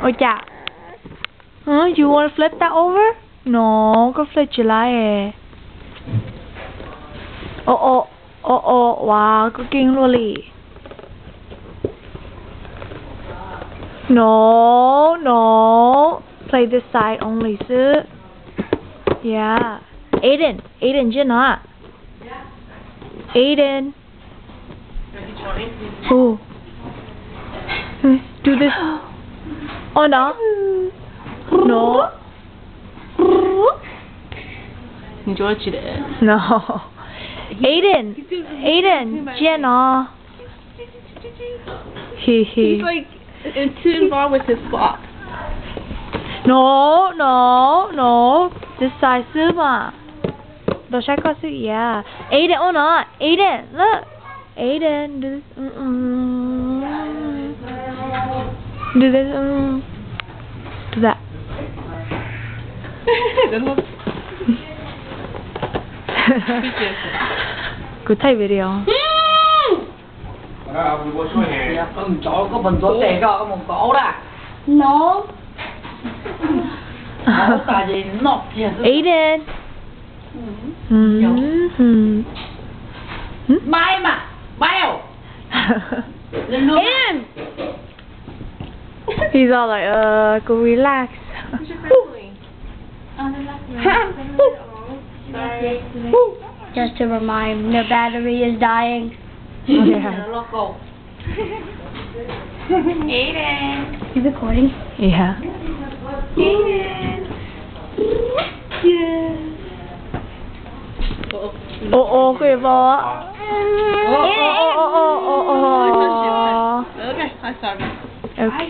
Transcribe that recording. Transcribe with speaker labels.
Speaker 1: Ôi chà. You want to flip that over? No, có flip trở lại à. Wow, có kinh luôn lì. No. Play this side only, sir. Yeah. Ayden chứ nó. Ayden. Oh. Do this. Oh no. No. No. Ayden, Jenna. He's
Speaker 2: like too involved with his flock.
Speaker 1: No. This size mà. Đồ trái có sự, yeah. Ayden, oh no. Ayden, look. Ayden, do this. Do this. Do that. Cứ thấy video.
Speaker 3: Chó có phần gió tè cho một cỏ đó.
Speaker 2: No.
Speaker 3: Tại vì nó
Speaker 1: Ayden.
Speaker 3: Mai mà, bao.
Speaker 2: Ayden.
Speaker 1: He's all like, go relax.
Speaker 2: Just to remind, the battery is dying.
Speaker 1: Yeah.
Speaker 2: Ayden. You recording?
Speaker 1: Yeah.
Speaker 2: Ayden. Yeah.
Speaker 1: Oh, quỷ bò.
Speaker 2: Ayden.
Speaker 1: Oh.
Speaker 2: Okay, I started.
Speaker 1: Okay.